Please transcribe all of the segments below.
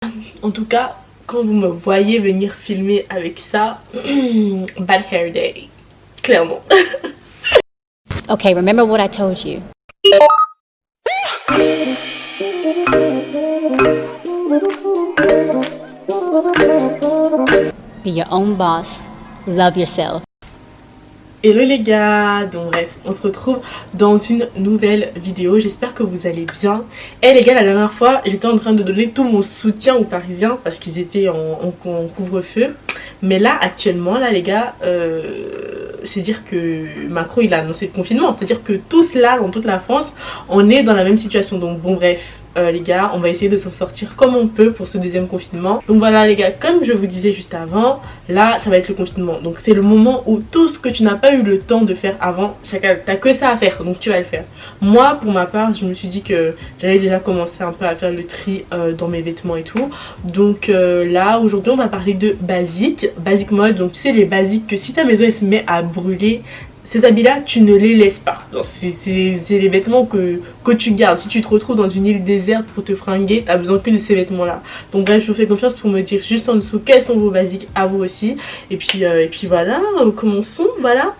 En tout cas, quand vous me voyez venir filmer avec ça, bad hair day, clairement. Okay, remember what I told you. Be your own boss. Love yourself. Hello les gars, donc bref, on se retrouve dans une nouvelle vidéo, j'espère que vous allez bien. Et les gars, la dernière fois, j'étais en train de donner tout mon soutien aux Parisiens parce qu'ils étaient en couvre-feu. Mais là, actuellement, là les gars, c'est dire que Macron, il a annoncé le confinement. C'est-à-dire que tous là, dans toute la France, on est dans la même situation. Donc bon, bref. Les gars, on va essayer de s'en sortir comme on peut pour ce deuxième confinement. Donc voilà les gars, comme je vous disais juste avant, là ça va être le confinement. Donc c'est le moment où tout ce que tu n'as pas eu le temps de faire avant, t'as que ça à faire, donc tu vas le faire. Moi pour ma part, je me suis dit que j'allais déjà commencer un peu à faire le tri dans mes vêtements et tout. Donc là aujourd'hui on va parler de basique mode. Donc tu sais les basiques que si ta maison elle se met à brûler, ces habits là tu ne les laisses pas. C'est les vêtements que tu gardes. Si tu te retrouves dans une île déserte pour te fringuer, t'as besoin que de ces vêtements là. Donc bref, je vous fais confiance pour me dire juste en dessous quels sont vos basiques à vous aussi. Et puis voilà, commençons, voilà.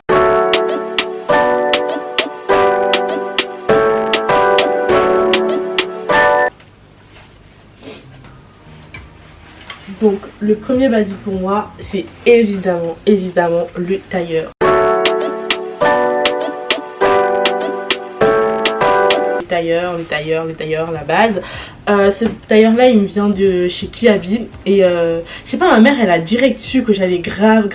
Donc le premier basique pour moi c'est évidemment le tailleur. Le tailleur, la base. Ce tailleur là il me vient de chez Kiabi et je sais pas, ma mère elle a direct su que j'allais grave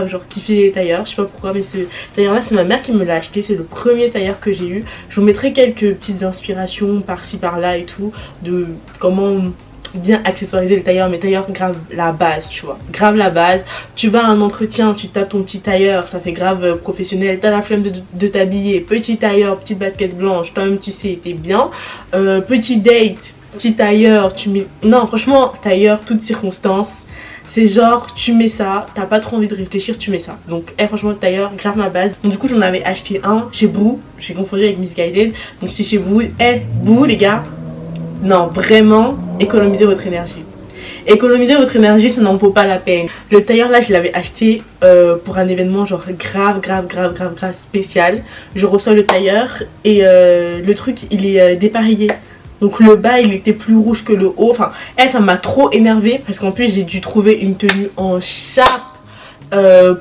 genre kiffer les tailleurs, je sais pas pourquoi, mais ce tailleur là c'est ma mère qui me l'a acheté, c'est le premier tailleur que j'ai eu. Je vous mettrai quelques petites inspirations par-ci par-là et tout de comment bien accessoiriser le tailleur, mais tailleur grave la base, tu vois, grave la base. Tu vas à un entretien, tu tapes ton petit tailleur, ça fait grave professionnel, t'as la flemme de t'habiller, petit tailleur, petite basket blanche, toi-même tu sais, t'es bien. Petit date, petit tailleur, tu mets, non franchement tailleur toutes circonstances, c'est genre tu mets ça, t'as pas trop envie de réfléchir, tu mets ça. Donc franchement le tailleur grave ma base. Donc du coup j'en avais acheté un chez Boo, j'ai confondu avec Missguided, donc c'est chez Boo. Boo les gars, non, vraiment, économisez votre énergie. Économisez votre énergie, ça n'en vaut pas la peine. Le tailleur là, je l'avais acheté pour un événement genre grave spécial. Je reçois le tailleur et le truc, il est dépareillé. Donc le bas, il était plus rouge que le haut. Enfin, ça m'a trop énervé parce qu'en plus, j'ai dû trouver une tenue en chape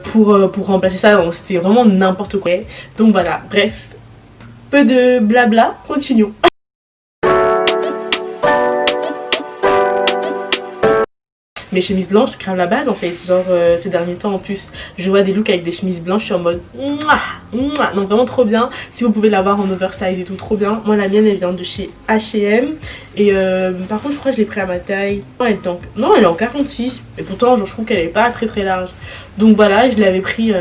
pour remplacer ça. Donc c'était vraiment n'importe quoi. Donc voilà, bref, peu de blabla, continuons. Mes chemises blanches, grave la base en fait, genre ces derniers temps en plus je vois des looks avec des chemises blanches, je suis en mode mouah, mouah. Donc vraiment trop bien. Si vous pouvez l'avoir en oversize et tout, trop bien. Moi la mienne elle vient de chez H&M et par contre je crois que je l'ai pris à ma taille. Non, elle est en 46 et pourtant genre, je trouve qu'elle est pas très large. Donc voilà, je l'avais pris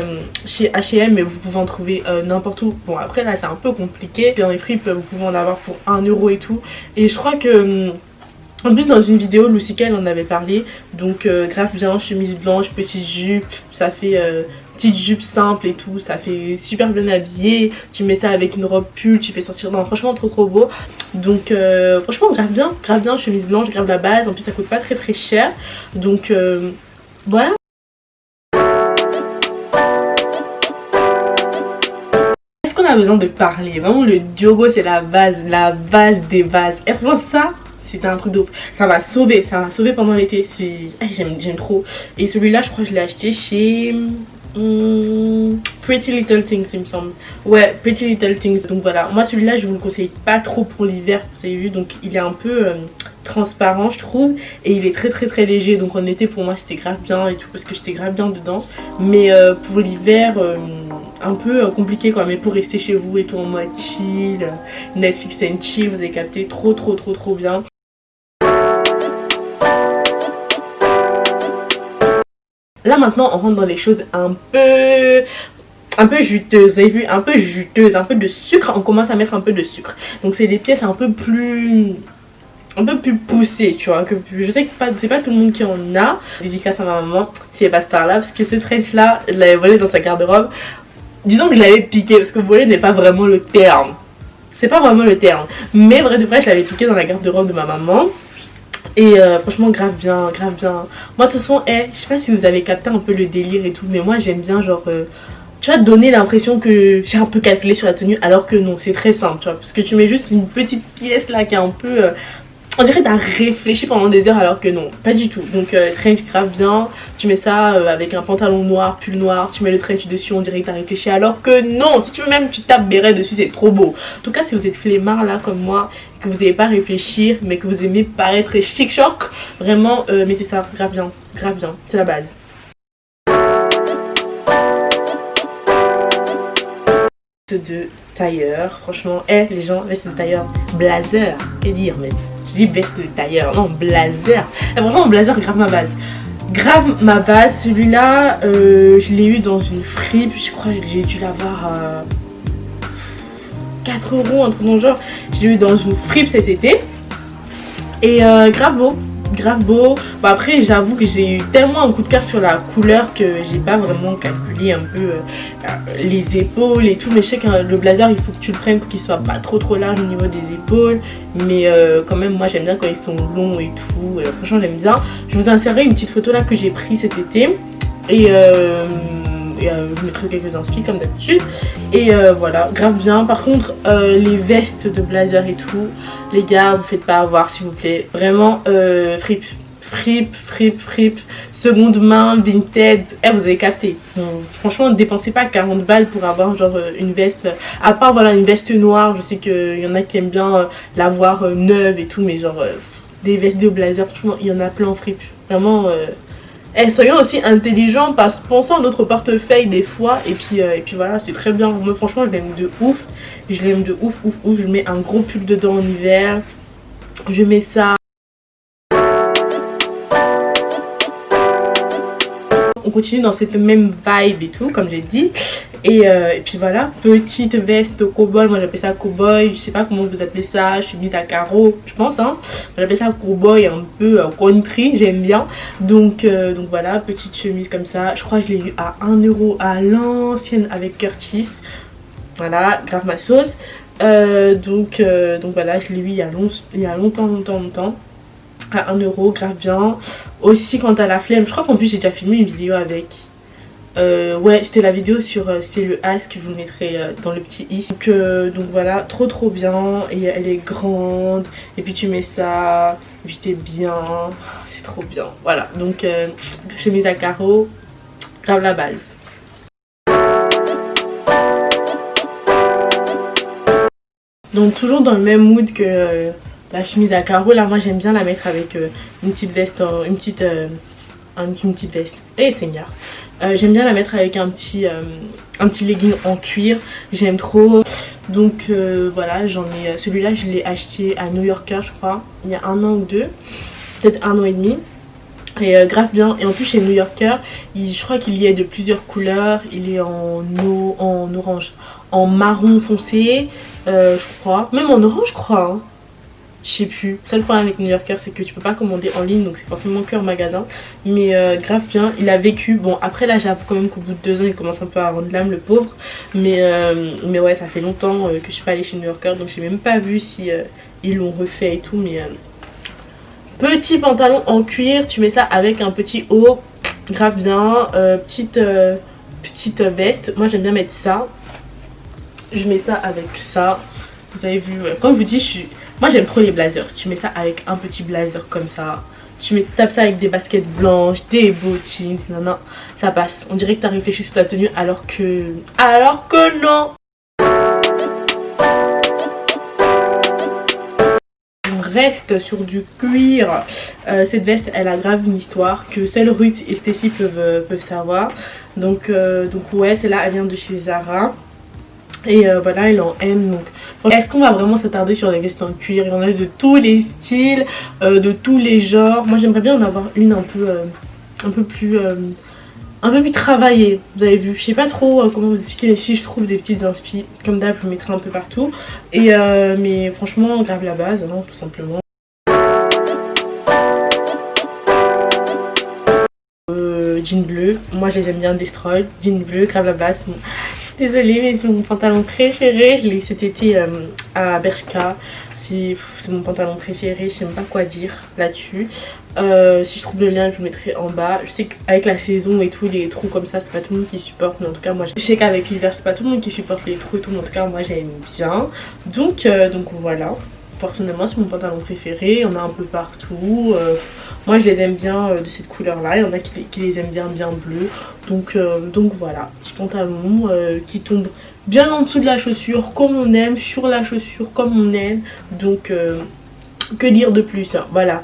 chez H&M, mais vous pouvez en trouver n'importe où. Bon après là c'est un peu compliqué, puis dans les fripes vous pouvez en avoir pour 1 euro et tout. Et je crois que en plus dans une vidéo Lucica elle en avait parlé. Donc grave bien, chemise blanche, petite jupe, ça fait petite jupe simple et tout, ça fait super bien habillé. Tu mets ça avec une robe pull, tu fais sortir, non franchement trop beau. Donc franchement grave bien, chemise blanche, grave la base. En plus ça coûte pas très cher. Donc voilà. Est-ce qu'on a besoin de parler? Vraiment le Diogo c'est la base des bases. Et franchement ça, c'était un truc de ouf. Ça m'a sauvé pendant l'été. J'aime trop. Et celui-là, je crois que je l'ai acheté chez Pretty Little Things, il me semble. Ouais, Pretty Little Things. Donc voilà, moi celui-là, je vous le conseille pas trop pour l'hiver, vous avez vu. Donc il est un peu transparent, je trouve. Et il est très léger. Donc en été, pour moi, c'était grave bien et tout, parce que j'étais grave bien dedans. Mais pour l'hiver, un peu compliqué quoi. Mais pour rester chez vous et tout en mode chill, Netflix and chill, vous avez capté, trop bien. Là maintenant on rentre dans les choses un peu juteuses, vous avez vu, un peu juteuses, un peu de sucre, on commence à mettre un peu de sucre. Donc c'est des pièces un peu plus poussées, tu vois, que je sais que c'est pas tout le monde qui en a. Dédicace à ma maman si elle passe par là, parce que ce trench là, je l'avais volé dans sa garde-robe. Disons que je l'avais piqué, parce que voler n'est pas vraiment le terme. C'est pas vraiment le terme, mais vrai de vrai je l'avais piqué dans la garde-robe de ma maman. Et franchement grave bien, grave bien. Moi de toute façon, je sais pas si vous avez capté un peu le délire et tout, mais moi j'aime bien genre tu vas donner l'impression que j'ai un peu calculé sur la tenue alors que non, c'est très simple, tu vois, parce que tu mets juste une petite pièce là qui est un peu on dirait que t'as réfléchi pendant des heures alors que non, pas du tout. Donc trench grave bien, tu mets ça avec un pantalon noir, pull noir, tu mets le trench dessus, on dirait que t'as réfléchi alors que non, si tu veux même tu tapes béret dessus, c'est trop beau. En tout cas si vous êtes flemmard là comme moi, que vous n'avez pas réfléchir mais que vous aimez paraître chic choc, vraiment mettez ça, grave bien, c'est la base. De tailleur, franchement, les gens, veste de tailleur, blazer, et dire mais je dis veste de tailleur, non blazer, et franchement blazer grave ma base. Grave ma base, celui-là je l'ai eu dans une fripe, je crois que j'ai dû l'avoir à 4 €, un truc dans le genre. Je l'ai eu dans une fripe cet été et grave beau. Grave beau. Bon, après j'avoue que j'ai eu tellement un coup de cœur sur la couleur que j'ai pas vraiment calculé un peu les épaules et tout, mais je sais que le blazer il faut que tu le prennes pour qu'il soit pas trop large au niveau des épaules, mais quand même moi j'aime bien quand ils sont longs et tout, franchement j'aime bien. Je vous insérerai une petite photo là que j'ai pris cet été et je mettrai quelques inspi comme d'habitude et voilà, grave bien. Par contre les vestes de blazer et tout, les gars, vous faites pas avoir s'il vous plaît, vraiment fripe, seconde main, vintage, vous avez capté. Donc, franchement ne dépensez pas 40 balles pour avoir genre une veste, à part voilà une veste noire, je sais qu'il y en a qui aiment bien l'avoir neuve et tout, mais genre des vestes de blazer, franchement il y en a plein en fripe, vraiment soyons aussi intelligents, pensons à notre portefeuille des fois, et puis voilà, c'est très bien. Moi franchement je l'aime de ouf, je mets un gros pull dedans en hiver, je mets ça. On continue dans cette même vibe et tout, comme j'ai dit. Et puis voilà, petite veste cowboy, moi j'appelle ça cowboy, je sais pas comment vous appelez ça, je suis mise à carreaux, je pense, hein. J'appelle ça cowboy, un peu country, j'aime bien. Donc voilà, petite chemise comme ça, je crois que je l'ai eu à 1 € à l'ancienne avec Curtis. Voilà, grave ma sauce. Donc voilà, je l'ai eu il y a longtemps. À 1 €, grave bien. Aussi quand t'as la flemme, je crois qu'en plus j'ai déjà filmé une vidéo avec. Ouais, c'était la vidéo sur c'est le ask, je vous le mettrai dans le petit is. Donc voilà, trop bien. Et elle est grande. Et puis tu mets ça. Et puis t'es bien. C'est trop bien. Voilà, donc chemise à carreaux, grave la base. Donc toujours dans le même mood que la chemise à carreaux. Là moi j'aime bien la mettre avec une petite veste, une petite veste. Seigneur. J'aime bien la mettre avec un petit legging en cuir, j'aime trop. Donc voilà, j'en ai celui-là je l'ai acheté à New Yorker je crois, il y a 1 an ou 2, peut-être 1 an et demi. Et grave bien, et en plus chez New Yorker je crois qu'il y a de plusieurs couleurs, il est en orange, en marron foncé je crois, même en orange je crois hein. Je sais plus. Le seul problème avec New Yorker c'est que tu peux pas commander en ligne, donc c'est forcément que en magasin. Mais grave bien, il a vécu. Bon après là j'avoue quand même qu'au bout de 2 ans il commence un peu à rendre l'âme le pauvre. Mais ouais, ça fait longtemps que je suis pas allée chez New Yorker, donc j'ai même pas vu si ils l'ont refait et tout. Mais petit pantalon en cuir, tu mets ça avec un petit haut, grave bien. Petite veste, moi j'aime bien mettre ça. Je mets ça avec ça. Vous avez vu, comme je vous dis, moi j'aime trop les blazers. Tu mets ça avec un petit blazer comme ça. Tapes ça avec des baskets blanches, des bottines, non, ça passe. On dirait que tu as réfléchi sur ta tenue alors que non. On reste sur du cuir. Cette veste, elle a grave une histoire que seule Ruth et Stacy peuvent savoir. Donc ouais, celle-là, elle vient de chez Zara. Et voilà, elle est en M. Donc est-ce qu'on va vraiment s'attarder sur les vestes en cuir? Il y en a de tous les styles, de tous les genres. Moi j'aimerais bien en avoir une un peu plus travaillée. Vous avez vu, je sais pas trop comment vous expliquer, mais si je trouve des petites inspi comme d'hab je mettrai un peu partout. Et mais franchement grave la base hein, tout simplement. Jean bleu, moi je les aime bien, Destroy, jean bleu, grave la base. Désolée mais c'est mon pantalon préféré, je l'ai eu cet été à Bershka. c'est mon pantalon préféré, je sais même pas quoi dire là-dessus. Si je trouve le lien, je le mettrai en bas. Je sais qu'avec la saison et tout, les trous comme ça, c'est pas tout le monde qui supporte, mais en tout cas moi je sais qu'avec l'hiver c'est pas tout le monde qui supporte les trous et tout, mais en tout cas moi j'aime bien. Donc voilà, personnellement c'est mon pantalon préféré, il y en a un peu partout. Moi je les aime bien de cette couleur là, il y en a qui les aiment bien bleu. Donc voilà, petit pantalon qui tombe bien en dessous de la chaussure comme on aime, sur la chaussure comme on aime. Donc que dire de plus, hein, voilà.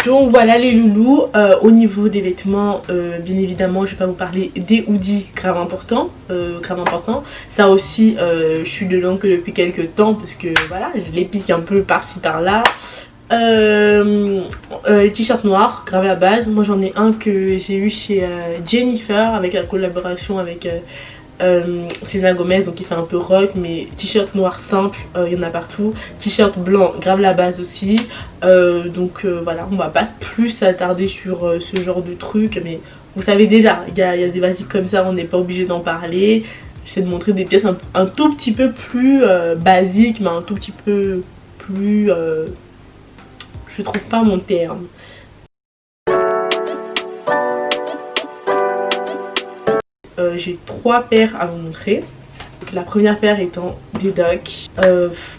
Donc voilà les loulous, au niveau des vêtements, bien évidemment je vais pas vous parler des hoodies, grave important. Ça aussi je suis dedans que depuis quelques temps parce que voilà, je les pique un peu par-ci par-là. Les t-shirts noirs, grave à base, moi j'en ai un que j'ai eu chez Jennifer avec la collaboration avec Selena Gomez, donc il fait un peu rock, mais t-shirt noir simple, il y en a partout. T-shirt blanc, grave la base aussi. Voilà, on va pas plus s'attarder sur ce genre de truc, mais vous savez déjà, il y a des basiques comme ça, on n'est pas obligé d'en parler. J'essaie de montrer des pièces un tout petit peu plus basiques, mais un tout petit peu plus... je trouve pas mon terme. J'ai 3 paires à vous montrer. Donc, la première paire étant des Doc,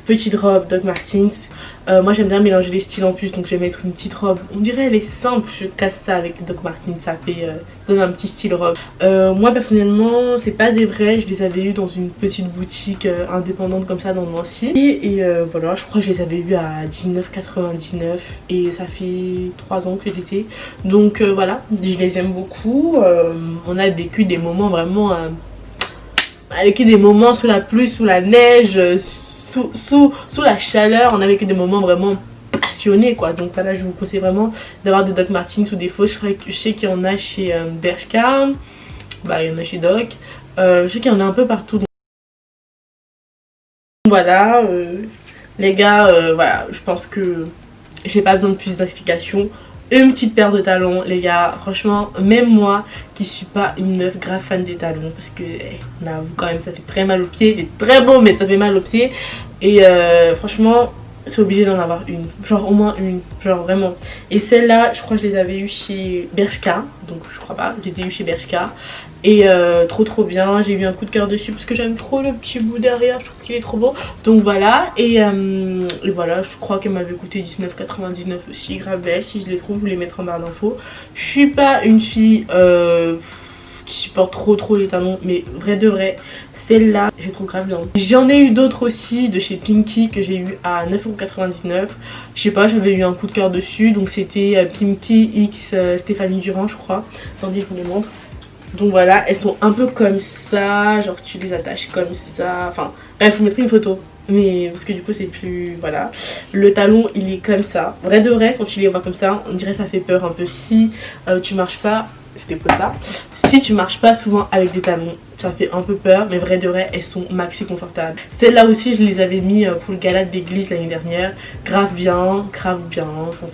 petite robe Doc Martens. Moi j'aime bien mélanger les styles en plus, donc je vais mettre une petite robe, on dirait elle est simple, je casse ça avec Doc Martens, ça fait donne un petit style robe. Moi personnellement c'est pas des vrais, je les avais eu dans une petite boutique indépendante comme ça dans Nancy. Et voilà, je crois que je les avais eu à 19,99 et ça fait 3 ans que je les ai. Donc voilà, je les aime beaucoup. On a vécu des moments vraiment... avec des moments sous la pluie, sous la neige, sous la chaleur, on a vécu des moments vraiment passionnés quoi. Donc voilà, je vous conseille vraiment d'avoir des Doc Martens ou des faux. Je sais qu'il y en a chez Bershka, bah il y en a chez Doc, je sais qu'il y en a un peu partout. Donc, voilà les gars, voilà, je pense que j'ai pas besoin de plus d'explications. Une petite paire de talons les gars, franchement même moi qui suis pas une meuf grave fan des talons, parce que on avoue quand même ça fait très mal aux pieds, c'est très beau mais ça fait mal aux pieds. Et franchement c'est obligé d'en avoir une, genre au moins une, genre vraiment. Et celle-là je crois que je les avais eu chez Bershka, donc je crois pas, je les ai eu chez Bershka. Et trop bien, j'ai eu un coup de cœur dessus parce que j'aime trop le petit bout derrière, je trouve qu'il est trop beau. Donc voilà, et voilà, je crois qu'elle m'avait coûté 19,99 aussi, grave belle. Si je les trouve, je vous les mettrai en barre d'infos. Je suis pas une fille qui supporte trop les talons, mais vrai de vrai, celle-là, j'ai trop grave bien. J'en ai eu d'autres aussi de chez Pimkie que j'ai eu à 9,99 €. Je sais pas, j'avais eu un coup de cœur dessus, donc c'était Pimkie X Stéphanie Durand, je crois. Attendez, je vous les montre. Donc voilà, elles sont un peu comme ça, genre tu les attaches comme ça, enfin bref, je vous mettrai une photo, mais parce que du coup c'est plus, voilà. Le talon il est comme ça, vrai de vrai, quand tu les vois comme ça, on dirait ça fait peur un peu. Si tu marches pas, je dépose ça, si tu marches pas souvent avec des talons, ça fait un peu peur, mais vrai de vrai elles sont maxi confortables. Celles-là aussi je les avais mis pour le gala d'église l'année dernière, grave bien, enfin,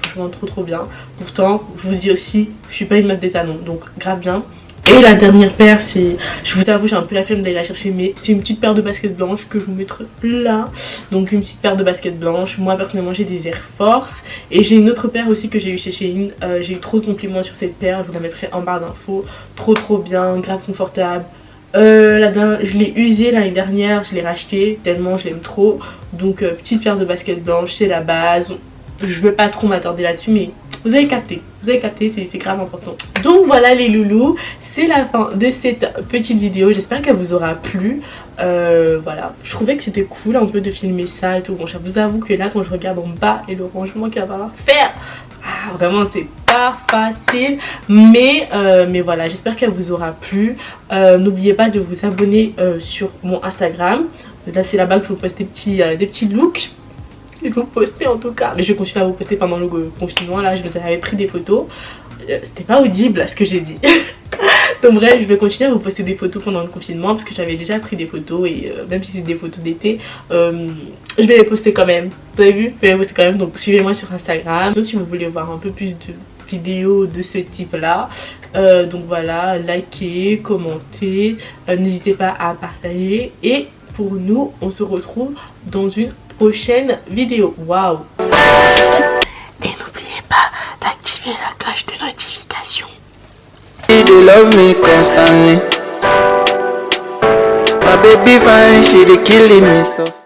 franchement trop bien. Pourtant je vous dis aussi, je suis pas une meuf des talons, donc grave bien. Et la dernière paire, c'est, je vous avoue j'ai un peu la flemme d'aller la chercher, mais c'est une petite paire de baskets blanches que je vous mettrai là. Donc une petite paire de baskets blanches, moi personnellement j'ai des Air Force. Et j'ai une autre paire aussi que j'ai eu chez Shein, j'ai eu trop de compliments sur cette paire, je vous la mettrai en barre d'infos. Trop bien, grave confortable. Je l'ai usée l'année dernière, je l'ai racheté tellement je l'aime trop. Donc petite paire de baskets blanches, c'est la base. Je veux pas trop m'attarder là-dessus, mais vous avez capté, c'est grave important. Donc voilà les loulous, c'est la fin de cette petite vidéo, j'espère qu'elle vous aura plu. Voilà, je trouvais que c'était cool un peu de filmer ça et tout. Bon, je vous avoue que là quand je regarde en bas et le rangement qu'il va falloir faire, vraiment c'est pas facile, mais voilà, j'espère qu'elle vous aura plu. N'oubliez pas de vous abonner sur mon Instagram, là c'est là-bas que je vous poste des petits looks. Je vais vous poster en tout cas, mais je vais continuer à vous poster pendant le confinement. Là je vous avais pris des photos, c'était pas audible à ce que j'ai dit. Donc bref, je vais continuer à vous poster des photos pendant le confinement parce que j'avais déjà pris des photos. Et même si c'est des photos d'été, je vais les poster quand même. Vous avez vu, je vais les poster quand même. Donc suivez-moi sur Instagram si vous voulez voir un peu plus de vidéos de ce type là. Donc voilà, likez, commentez, n'hésitez pas à partager. Et pour nous on se retrouve dans une prochaine vidéo. Waouh! Et n'oubliez pas d'activer la cloche de notification. They love me constantly. My baby fine, she dey killing me soft.